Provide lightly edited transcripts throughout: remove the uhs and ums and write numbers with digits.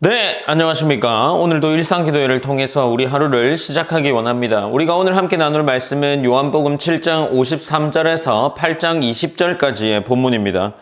네, 안녕하십니까. 오늘도 일상기도회를 통해서 우리 하루를 시작하기 원합니다. 우리가 오늘 함께 나눌 말씀은 요한복음 7장 53절에서 8장 20절까지의 본문입니다.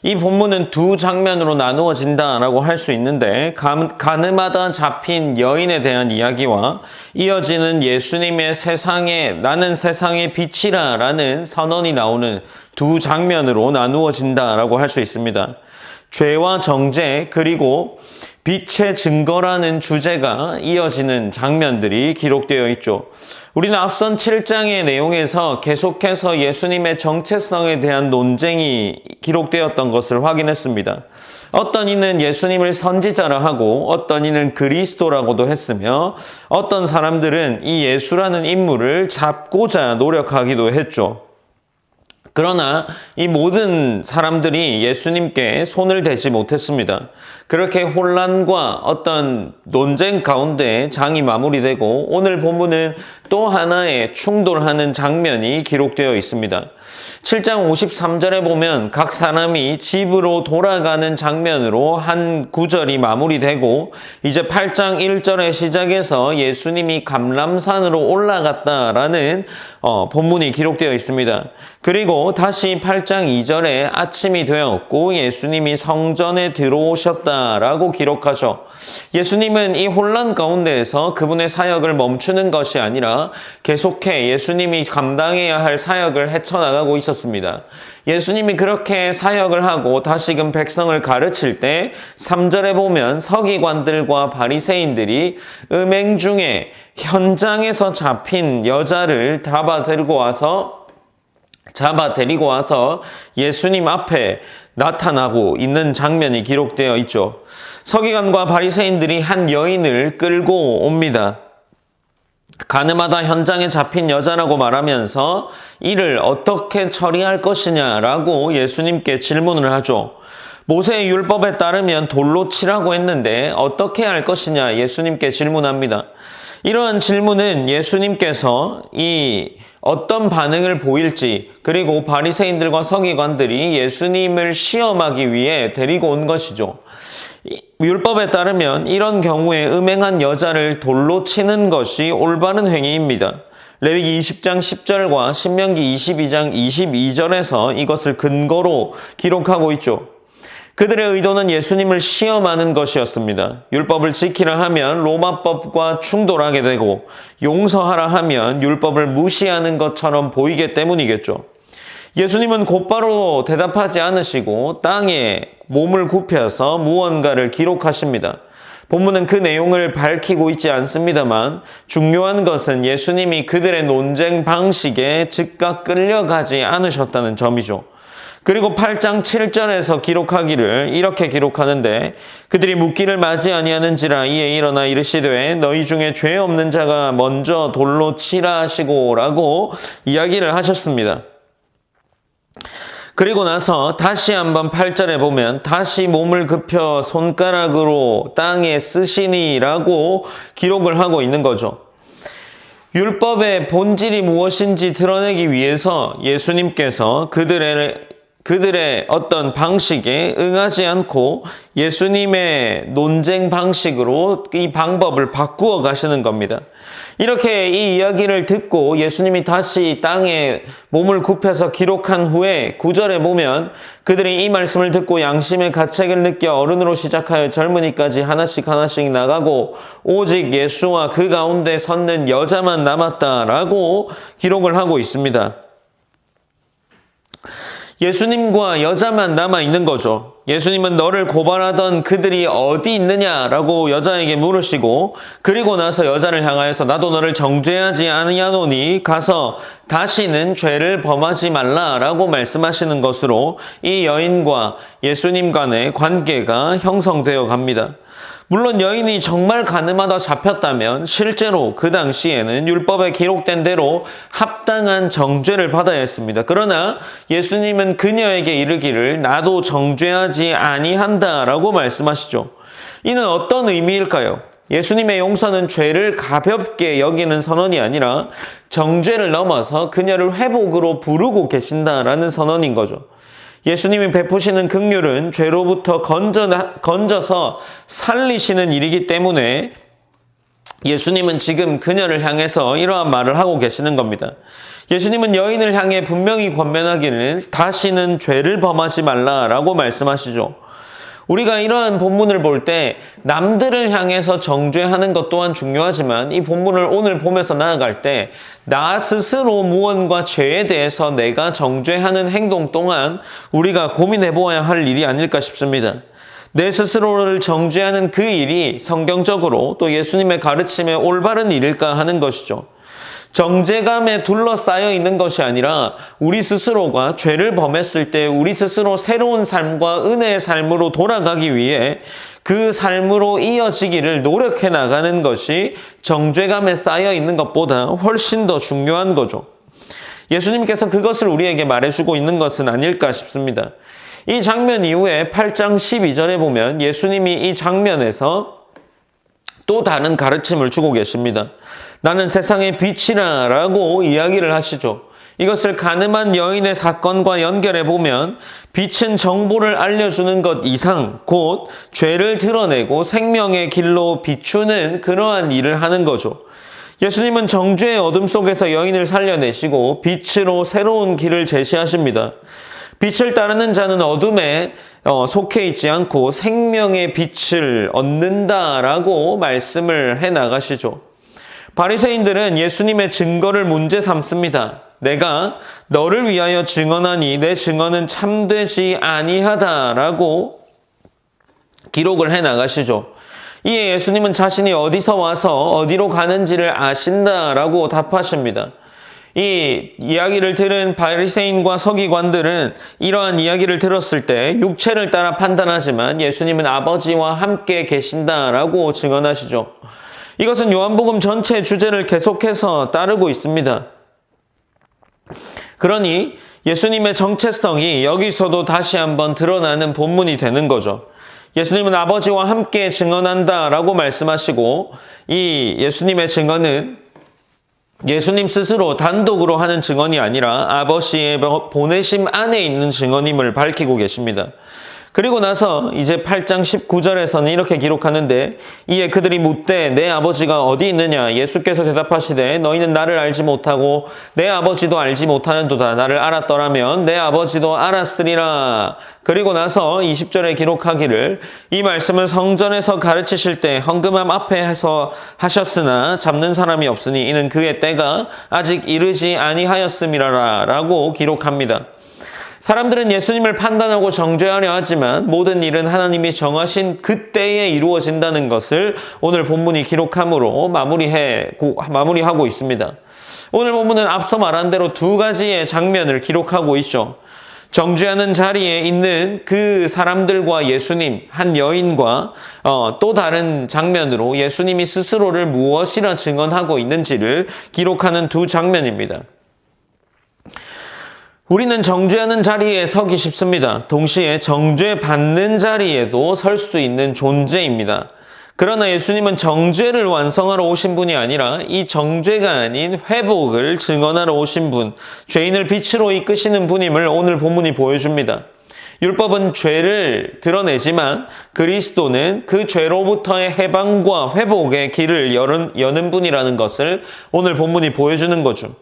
이 본문은 두 장면으로 나누어진다라고 할 수 있는데 가늠하다 잡힌 여인에 대한 이야기와 이어지는 예수님의 나는 세상의 빛이라 라는 선언이 나오는 두 장면으로 나누어진다라고 할 수 있습니다. 죄와 정죄 그리고 빛의 증거라는 주제가 이어지는 장면들이 기록되어 있죠. 우리는 앞선 7장의 내용에서 계속해서 예수님의 정체성에 대한 논쟁이 기록되었던 것을 확인했습니다. 어떤 이는 예수님을 선지자라 하고 어떤 이는 그리스도라고도 했으며 어떤 사람들은 이 예수라는 인물을 잡고자 노력하기도 했죠. 그러나 이 모든 사람들이 예수님께 손을 대지 못했습니다. 그렇게 혼란과 어떤 논쟁 가운데 장이 마무리되고 오늘 본문은 또 하나의 충돌하는 장면이 기록되어 있습니다. 7장 53절에 보면 각 사람이 집으로 돌아가는 장면으로 한 구절이 마무리되고 이제 8장 1절의 시작에서 예수님이 감람산으로 올라갔다라는 본문이 기록되어 있습니다. 그리고 다시 8장 2절에 아침이 되었고 예수님이 성전에 들어오셨다라고 기록하죠. 예수님은 이 혼란 가운데에서 그분의 사역을 멈추는 것이 아니라 계속해 예수님이 감당해야 할 사역을 헤쳐나가고 있었습니다. 예수님이 그렇게 사역을 하고 다시금 백성을 가르칠 때 3절에 보면 서기관들과 바리새인들이 음행 중에 현장에서 잡힌 여자를 잡아 데리고 와서 예수님 앞에 나타나고 있는 장면이 기록되어 있죠. 서기관과 바리새인들이 한 여인을 끌고 옵니다. 가늠하다 현장에 잡힌 여자라고 말하면서 이를 어떻게 처리할 것이냐라고 예수님께 질문을 하죠. 모세의 율법에 따르면 돌로 치라고 했는데 어떻게 할 것이냐 예수님께 질문합니다. 이러한 질문은 예수님께서 어떤 반응을 보일지 그리고 바리새인들과 서기관들이 예수님을 시험하기 위해 데리고 온 것이죠. 율법에 따르면 이런 경우에 음행한 여자를 돌로 치는 것이 올바른 행위입니다. 레위기 20장 10절과 신명기 22장 22절에서 이것을 근거로 기록하고 있죠. 그들의 의도는 예수님을 시험하는 것이었습니다. 율법을 지키라 하면 로마법과 충돌하게 되고 용서하라 하면 율법을 무시하는 것처럼 보이기 때문이겠죠. 예수님은 곧바로 대답하지 않으시고 땅에 몸을 굽혀서 무언가를 기록하십니다. 본문은 그 내용을 밝히고 있지 않습니다만 중요한 것은 예수님이 그들의 논쟁 방식에 즉각 끌려가지 않으셨다는 점이죠. 그리고 8장 7절에서 기록하기를 이렇게 기록하는데 그들이 묻기를 마지 아니하는지라 이에 일어나 이르시되 너희 중에 죄 없는 자가 먼저 돌로 치라 하시고 라고 이야기를 하셨습니다. 그리고 나서 다시 한번 8절에 보면 다시 몸을 굽혀 손가락으로 땅에 쓰시니라고 기록을 하고 있는 거죠. 율법의 본질이 무엇인지 드러내기 위해서 예수님께서 그들의 어떤 방식에 응하지 않고 예수님의 논쟁 방식으로 이 방법을 바꾸어 가시는 겁니다. 이렇게 이 이야기를 듣고 예수님이 다시 땅에 몸을 굽혀서 기록한 후에 9절에 보면 그들이 이 말씀을 듣고 양심의 가책을 느껴 어른으로 시작하여 젊은이까지 하나씩 나가고 오직 예수와 그 가운데 섰는 여자만 남았다라고 기록을 하고 있습니다. 예수님과 여자만 남아있는 거죠. 예수님은 너를 고발하던 그들이 어디 있느냐라고 여자에게 물으시고 그리고 나서 여자를 향하여서 나도 너를 정죄하지 아니하노니 가서 다시는 죄를 범하지 말라라고 말씀하시는 것으로 이 여인과 예수님 간의 관계가 형성되어 갑니다. 물론 여인이 정말 가늠하다 잡혔다면 실제로 그 당시에는 율법에 기록된 대로 합당한 정죄를 받아야 했습니다. 그러나 예수님은 그녀에게 이르기를 나도 정죄하지 아니한다라고 말씀하시죠. 이는 어떤 의미일까요? 예수님의 용서는 죄를 가볍게 여기는 선언이 아니라 정죄를 넘어서 그녀를 회복으로 부르고 계신다라는 선언인 거죠. 예수님이 베푸시는 긍휼은 죄로부터 건져서 살리시는 일이기 때문에 예수님은 지금 그녀를 향해서 이러한 말을 하고 계시는 겁니다. 예수님은 여인을 향해 분명히 권면하기를 다시는 죄를 범하지 말라라고 말씀하시죠. 우리가 이러한 본문을 볼 때 남들을 향해서 정죄하는 것 또한 중요하지만 이 본문을 오늘 보면서 나아갈 때 나 스스로 무언가 죄에 대해서 내가 정죄하는 행동 또한 우리가 고민해 보아야 할 일이 아닐까 싶습니다. 내 스스로를 정죄하는 그 일이 성경적으로 또 예수님의 가르침에 올바른 일일까 하는 것이죠. 정죄감에 둘러싸여 있는 것이 아니라 우리 스스로가 죄를 범했을 때 우리 스스로 새로운 삶과 은혜의 삶으로 돌아가기 위해 그 삶으로 이어지기를 노력해 나가는 것이 정죄감에 쌓여 있는 것보다 훨씬 더 중요한 거죠. 예수님께서 그것을 우리에게 말해주고 있는 것은 아닐까 싶습니다. 이 장면 이후에 8장 12절에 보면 예수님이 이 장면에서 또 다른 가르침을 주고 계십니다. 나는 세상의 빛이라 라고 이야기를 하시죠. 이것을 가늠한 여인의 사건과 연결해 보면 빛은 정보를 알려주는 것 이상 곧 죄를 드러내고 생명의 길로 비추는 그러한 일을 하는 거죠. 예수님은 정죄의 어둠 속에서 여인을 살려내시고 빛으로 새로운 길을 제시하십니다. 빛을 따르는 자는 어둠에 속해 있지 않고 생명의 빛을 얻는다라고 말씀을 해 나가시죠. 바리새인들은 예수님의 증거를 문제 삼습니다. 내가 너를 위하여 증언하니 내 증언은 참되지 아니하다라고 기록을 해 나가시죠. 이에 예수님은 자신이 어디서 와서 어디로 가는지를 아신다라고 답하십니다. 이 이야기를 들은 바리새인과 서기관들은 이러한 이야기를 들었을 때 육체를 따라 판단하지만 예수님은 아버지와 함께 계신다라고 증언하시죠. 이것은 요한복음 전체의 주제를 계속해서 따르고 있습니다. 그러니 예수님의 정체성이 여기서도 다시 한번 드러나는 본문이 되는 거죠. 예수님은 아버지와 함께 증언한다라고 말씀하시고 이 예수님의 증언은 예수님 스스로 단독으로 하는 증언이 아니라 아버지의 보내심 안에 있는 증언임을 밝히고 계십니다. 그리고 나서 이제 8장 19절에서는 이렇게 기록하는데 이에 그들이 묻되 내 아버지가 어디 있느냐? 예수께서 대답하시되 너희는 나를 알지 못하고 내 아버지도 알지 못하는도다. 나를 알았더라면 내 아버지도 알았으리라. 그리고 나서 20절에 기록하기를 이 말씀은 성전에서 가르치실 때 헌금함 앞에서 하셨으나 잡는 사람이 없으니 이는 그의 때가 아직 이르지 아니하였음이라 라고 기록합니다. 사람들은 예수님을 판단하고 정죄하려 하지만 모든 일은 하나님이 정하신 그때에 이루어진다는 것을 오늘 본문이 기록함으로 마무리하고 있습니다. 오늘 본문은 앞서 말한 대로 두 가지의 장면을 기록하고 있죠. 정죄하는 자리에 있는 그 사람들과 예수님, 한 여인과 또 다른 장면으로 예수님이 스스로를 무엇이라 증언하고 있는지를 기록하는 두 장면입니다. 우리는 정죄하는 자리에 서기 쉽습니다. 동시에 정죄받는 자리에도 설 수 있는 존재입니다. 그러나 예수님은 정죄를 완성하러 오신 분이 아니라 이 정죄가 아닌 회복을 증언하러 오신 분, 죄인을 빛으로 이끄시는 분임을 오늘 본문이 보여줍니다. 율법은 죄를 드러내지만 그리스도는 그 죄로부터의 해방과 회복의 길을 여는 분이라는 것을 오늘 본문이 보여주는 거죠.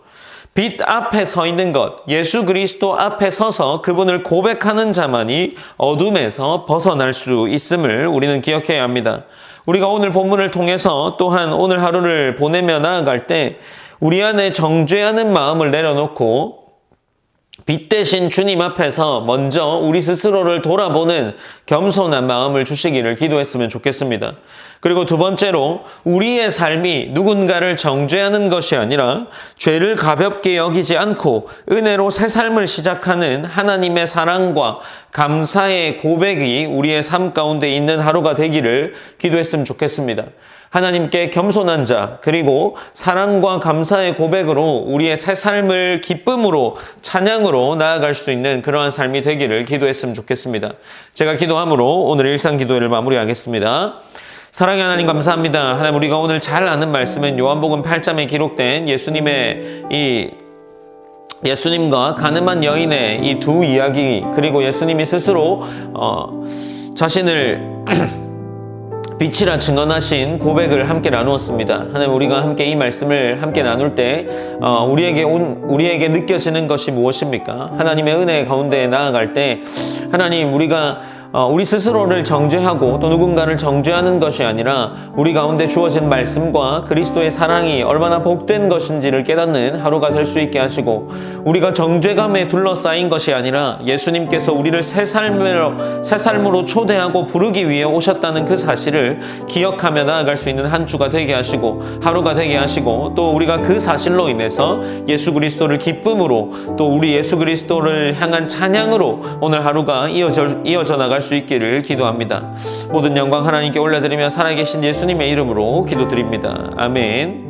빛 앞에 서 있는 것, 예수 그리스도 앞에 서서 그분을 고백하는 자만이 어둠에서 벗어날 수 있음을 우리는 기억해야 합니다. 우리가 오늘 본문을 통해서 또한 오늘 하루를 보내며 나아갈 때 우리 안에 정죄하는 마음을 내려놓고 빛 대신 주님 앞에서 먼저 우리 스스로를 돌아보는 겸손한 마음을 주시기를 기도했으면 좋겠습니다. 그리고 두 번째로 우리의 삶이 누군가를 정죄하는 것이 아니라 죄를 가볍게 여기지 않고 은혜로 새 삶을 시작하는 하나님의 사랑과 감사의 고백이 우리의 삶 가운데 있는 하루가 되기를 기도했으면 좋겠습니다. 하나님께 겸손한 자 그리고 사랑과 감사의 고백으로 우리의 새 삶을 기쁨으로 찬양으로 나아갈 수 있는 그러한 삶이 되기를 기도했으면 좋겠습니다. 제가 기도함으로 오늘 일상 기도회를 마무리하겠습니다. 사랑의 하나님 감사합니다. 하나님 우리가 오늘 잘 아는 말씀은 요한복음 8장에 기록된 예수님의 이 예수님과 가늠한 여인의 이 두 이야기, 그리고 예수님이 스스로 자신을 빛이라 증언하신 고백을 함께 나누었습니다. 하나님, 우리가 함께 이 말씀을 함께 나눌 때 우리에게 느껴지는 것이 무엇입니까? 하나님의 은혜 가운데 나아갈 때 하나님, 우리가 우리 스스로를 정죄하고 또 누군가를 정죄하는 것이 아니라 우리 가운데 주어진 말씀과 그리스도의 사랑이 얼마나 복된 것인지를 깨닫는 하루가 될 수 있게 하시고, 우리가 정죄감에 둘러싸인 것이 아니라 예수님께서 우리를 새 삶으로 초대하고 부르기 위해 오셨다는 그 사실을 기억하며 나아갈 수 있는 한 주가 되게 하시고 하루가 되게 하시고, 또 우리가 그 사실로 인해서 예수 그리스도를 기쁨으로, 또 우리 예수 그리스도를 향한 찬양으로 오늘 하루가 이어져 나갈 수 있기를 기도합니다. 모든 영광 하나님께 올려드리며 살아계신 예수님의 이름으로 기도드립니다. 아멘.